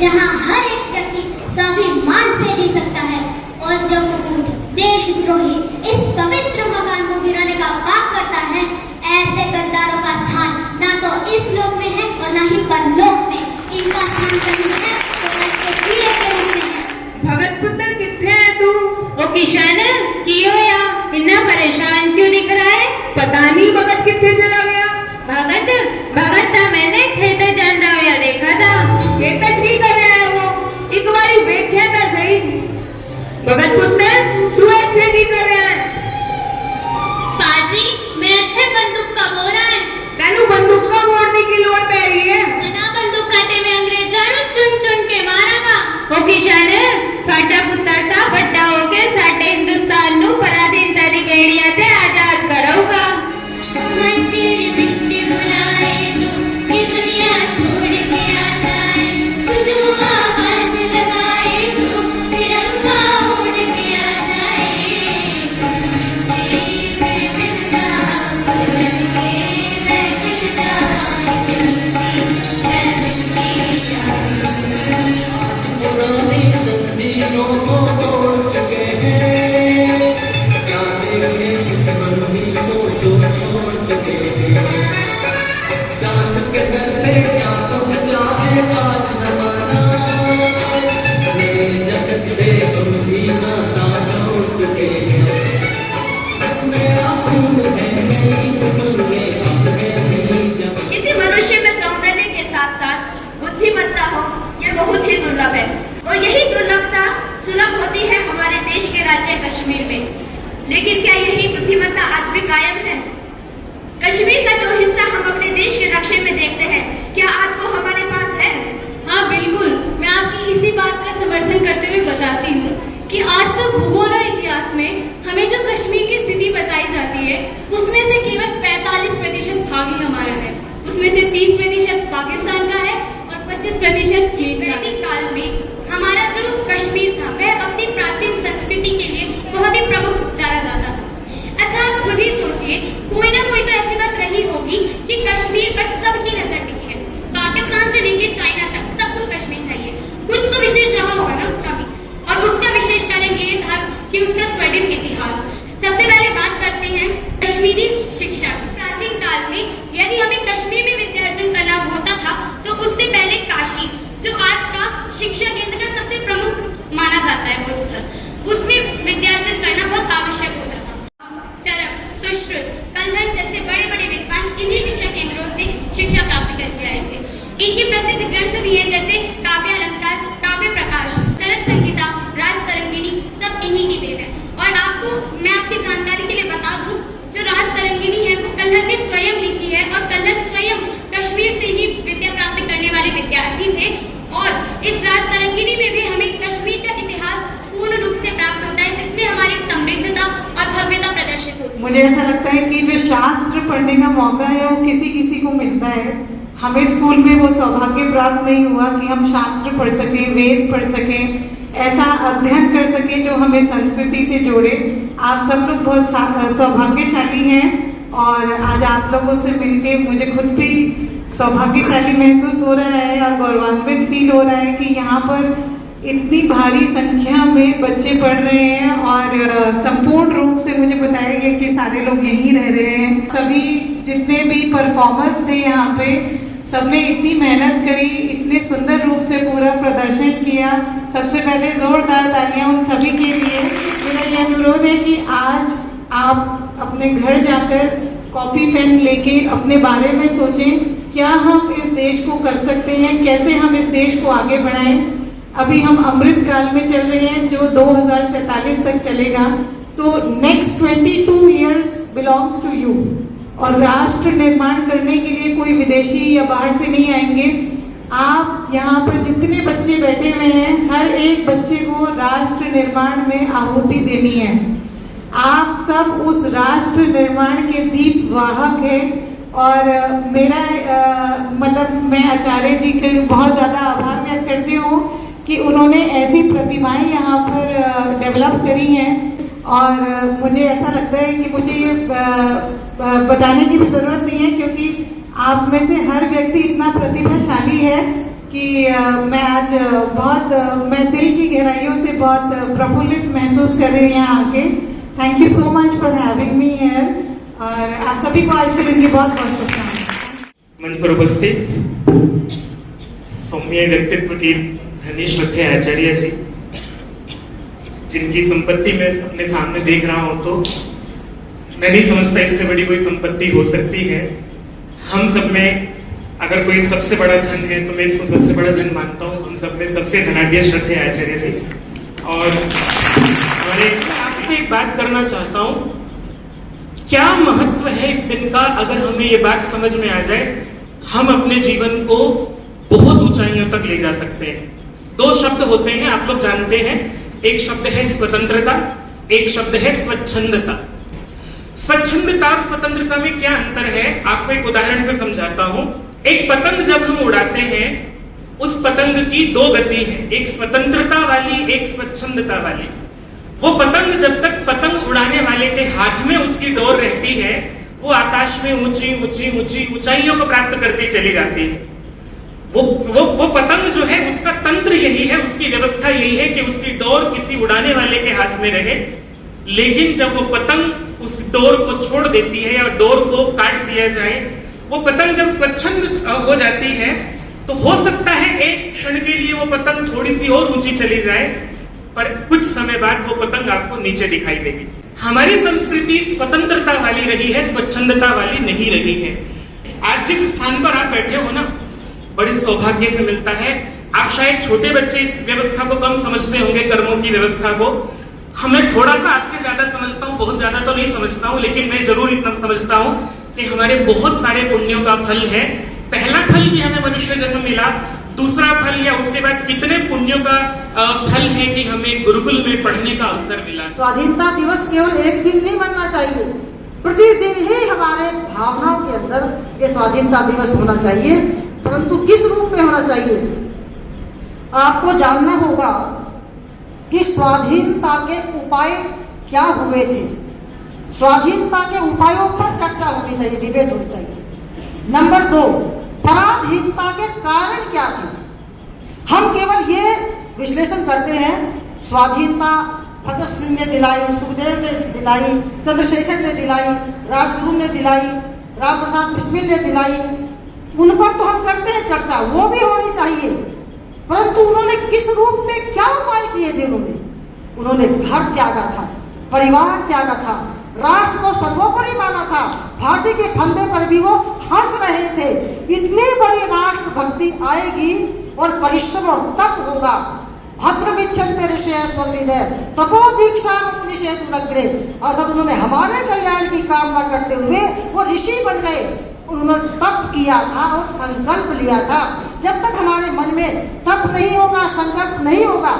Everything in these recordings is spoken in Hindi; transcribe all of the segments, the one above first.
जहां हर एक व्यक्ति स्वाभिमान से जी सकता है और जो कुकुट देशद्रोही इस पवित्र मकान को गिराने का पाप करता है, ऐसे गद्दारों का स्थान ना तो इस लोक में है और ना ही परलोक में। इनका स्थान कहीं है तो उसके कीड़े के रूप में है। भगत पुत्र कितने है तू? ओ किशन कियो या इतना परेशान क्यों दिख रहा है? पता नहीं भगत कितने चला गया। भगत भगत था, मैंने खेत जाना होया देखा था। खेतज की कर रहा है वो? एक बारी वेख्या था सही। भगत पुत्र तू ऐसे की कर रहा है? पाजी मैं थे बंदूक का मोरा है। तेनू बंदूक का मोड़ने की लोड़ पै रही है। ना बंदूक काटे में अंग्रेजों ने चुन चुन के मारा था। ओ किशन साडा पुत्र था बड़ा हो के साडे हिंदुस्तान नु पराधीनता दी गेड़िया से आजाद कराऊगा। किसी मनुष्य में सौंदर्य के साथ साथ बुद्धिमत्ता हो, यह बहुत ही दुर्लभ है और यही दुर्लभता सुलभ होती है हमारे देश के राज्य कश्मीर में। लेकिन क्या यही बुद्धिमत्ता आज भी कायम है? कश्मीर का जो हिस्सा हम अपने देश के नक्शे में देखते हैं, क्या आज वो हमारे पास है? हाँ बिल्कुल, मैं आपकी इसी बात का समर्थन करते हुए बताती हूँ कि आज तक भूगोल और इतिहास में हमें जो कश्मीर की स्थिति बताई जाती है उसमें से केवल 45% भाग ही हमारा है। उसमें से 30% पाकिस्तान का है और 25% चीन का। वैदिक काल में हमारा जो कश्मीर था वह अपनी प्राचीन संस्कृति के लिए बहुत ही प्रमुख जाना जाता था। अच्छा आप खुद ही सोचिए, कोई ना कोई तो ऐसी बात रही होगी कि कश्मीर पर सबकी नजर टिकी है। पाकिस्तान से लेकर चाइना तक सबको कश्मीर चाहिए। कुछ तो विशेष रहा होगा ना उसका भी, और उसका विशेष कारण ये था कि उसका स्वर्णिम इतिहास। सबसे पहले बात करते हैं कश्मीरी शिक्षा। प्राचीन काल में यदि हमें कश्मीर में विद्यार्जन करना होता था तो उससे पहले काशी, जो आज का शिक्षा केंद्र का सबसे प्रमुख माना जाता है वो स्थल, उसमें विद्यार्जन करना बहुत आवश्यक होता था। चरक, सुश्रुत, कल्हड़ जैसे बड़े बड़े विद्वान इन्हीं शिक्षा केंद्रों से शिक्षा प्राप्त करके आए थे। इनके प्रसिद्ध ग्रंथ भी हैं जैसे काव्य अलंकार, काव्य प्रकाश, चरक संहिता, राज तरंगिणी, सब इन्हीं की देन है। और आपको मैं आपकी जानकारी के लिए बता दूं, जो राज तरंगिणी है वो कल्हड़ ने स्वयं लिखी है और कल्हड़ स्वयं कश्मीर से ही विद्या प्राप्त करने वाले विद्यार्थी थे। और इस राज तरंगिणी में भी हमें कश्मीर का इतिहास पूर्ण रूप से प्राप्त होता है, जिसमें हमारी समृद्धता और भव्यता प्रदर्शित होती है। मुझे ऐसा लगता है कि जो शास्त्र पढ़ने का मौका है वो किसी किसी को मिलता है। हमें स्कूल में वो सौभाग्य प्राप्त नहीं हुआ कि हम शास्त्र पढ़ सकें, वेद पढ़ सकें, ऐसा अध्ययन कर सकें जो हमें संस्कृति से जोड़े। आप सब लोग बहुत सौभाग्यशाली हैं और आज आप लोगों से मिलके मुझे खुद भी सौभाग्यशाली महसूस हो रहा है और गौरवान्वित फील हो रहा है कि यहाँ पर इतनी भारी संख्या में बच्चे पढ़ रहे हैं और संपूर्ण रूप से मुझे बताया गया कि सारे लोग यहीं रह रहे हैं। सभी जितने भी परफॉर्मर्स थे यहाँ पे, सबने इतनी मेहनत करी, इतने सुंदर रूप से पूरा प्रदर्शन किया। सबसे पहले जोरदार तालियां उन सभी के लिए। मेरा ये अनुरोध है कि आज आप अपने घर जाकर कॉपी पेन लेके अपने बारे में सोचें, क्या हम इस देश को कर सकते हैं, कैसे हम इस देश को आगे बढ़ाएं। अभी हम अमृत काल में चल रहे हैं जो 2047 तक चलेगा, तो next 22 years belongs to you। और राष्ट्र निर्माण करने के लिए कोई विदेशी या बाहर से नहीं आएंगे। आप यहाँ पर जितने बच्चे बैठे हुए हैं, हर एक बच्चे को राष्ट्र निर्माण में आहुति देनी है। आप सब उस राष्ट्र निर्माण के दीप वाहक हैं और मेरा मतलब मैं आचार्य जी के बहुत ज़्यादा आभार व्यक्त करती हूँ कि उन्होंने ऐसी प्रतिभाएं यहाँ पर डेवलप करी हैं। और मुझे ऐसा लगता है कि मुझे ये बताने की भी ज़रूरत नहीं है, क्योंकि आप में से हर व्यक्ति इतना प्रतिभाशाली है कि मैं आज मैं दिल की गहराइयों से बहुत प्रफुल्लित महसूस कर रही हूँ यहाँ आके। Thank you so much for having me here और आप सभी को आज के दिन की बहुत बहुत शुभकामनाएं। मंच पर उपस्थित सौम्य व्यक्तित्व की धनी श्रद्धेय आचार्य जी, जिनकी संपत्ति मैं अपने सामने देख रहा हूं तो मैं नहीं समझता इससे बड़ी कोई संपत्ति हो सकती है। हम सब में अगर कोई सबसे बड़ा धन है तो मैं इसको सबसे बड़ा धन मानता हूँ। हम सब में सबसे धनाढ्य श्रद्धेय आचार्य जी। और हमारे आपसे एक बात करना चाहता हूँ, क्या महत्व है इस दिन का अगर हमें ये बात समझ में आ जाए, हम अपने जीवन को बहुत ऊंचाइयों तक ले जा सकते हैं। दो शब्द होते हैं, आप लोग जानते हैं, एक शब्द है स्वतंत्रता, एक शब्द है स्वच्छंदता। स्वच्छंदता और स्वतंत्रता में क्या अंतर है, आपको एक उदाहरण से समझाता हूं। एक पतंग जब हम उड़ाते हैं, उस पतंग की दो गति है, एक स्वतंत्रता वाली, एक स्वच्छंदता वाली। वो पतंग जब तक पतंग उड़ाने वाले के हाथ में उसकी डोर रहती है, वो आकाश में ऊंची ऊंची ऊंची ऊंचाइयों को प्राप्त करती चली जाती है। वो पतंग जो है, उसका तंत्र यही है, उसकी व्यवस्था यही है कि उसकी डोर किसी उड़ाने वाले के हाथ में रहे। लेकिन जब वो पतंग उस डोर को छोड़ देती है या डोर को काट दिया जाए, वो पतंग जब स्वच्छंद हो जाती है, तो हो सकता है एक क्षण के लिए वो पतंग थोड़ी सी और ऊंची चली जाए, पर कुछ समय बाद वो पतंग आपको नीचे दिखाई देगी। हमारी संस्कृति स्वतंत्रता वाली रही है, स्वच्छंदता वाली नहीं रही है। आज जिस स्थान पर आप बैठे हो ना, बड़े सौभाग्य से मिलता है। आप शायद छोटे बच्चे इस व्यवस्था को कम समझते होंगे, कर्मों की व्यवस्था को। हमें थोड़ा सा आपसे ज्यादा समझता हूँ, बहुत ज्यादा तो नहीं समझता हूँ, लेकिन मैं जरूर इतना समझता हूँ कि हमारे बहुत सारे पुण्यों का फल है। पहला फल कि हमें मनुष्य जन्म मिला, दूसरा फल या उसके बाद कितने पुण्यों का फल है कि हमें गुरुकुल में पढ़ने का अवसर मिला। स्वाधीनता दिवस केवल एक दिन नहीं बनना चाहिए, प्रतिदिन ही हमारे भावनाओं के अंदर ये स्वाधीनता दिवस होना चाहिए। परंतु किस रूप में होना चाहिए, आपको जानना होगा कि स्वाधीनता के उपाय क्या हुए थे। स्वाधीनता के उपायों पर चर्चा होनी चाहिए, डिबेट होनी चाहिए। नंबर 2, पराधीनता के कारण क्या थे। हम केवल ये विश्लेषण करते हैं, स्वाधीनता भगत सिंह ने दिलाई, सुखदेव ने दिलाई, चंद्रशेखर ने दिलाई, राजगुरु ने दिलाई, राम प्रसाद बिस्मिल ने दिलाई। उन पर तो हम करते हैं चर्चा, वो भी होनी चाहिए। परंतु उन्होंने किस रूप में क्या उपाय किए थे? उन्होंने घर त्यागा था, परिवार त्यागा था, राष्ट्र को सर्वोपरि माना था। फांसी के फंदे पर भी वो हंस रहे थे। इतनी बड़ी राष्ट्र भक्ति आएगी और परिश्रम और तप होगा। भद्र विच्छन्ते ऋषय स्वविदय तपो दीक्षा निषेध नग्रे। अर्थात उन्होंने हमारे कल्याण की कामना करते हुए वो ऋषि बन गए। उन्होंने तप किया था और संकल्प लिया था। जब तक हमारे मन में तप नहीं होगा, संकल्प नहीं होगा,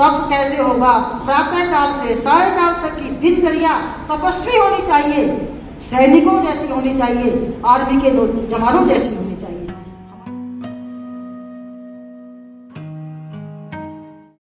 तप कैसे होगा? प्रातः काल से साय काल तक की दिनचर्या तपस्वी होनी चाहिए, सैनिकों जैसी होनी चाहिए, आर्मी के जवानों जैसी होनी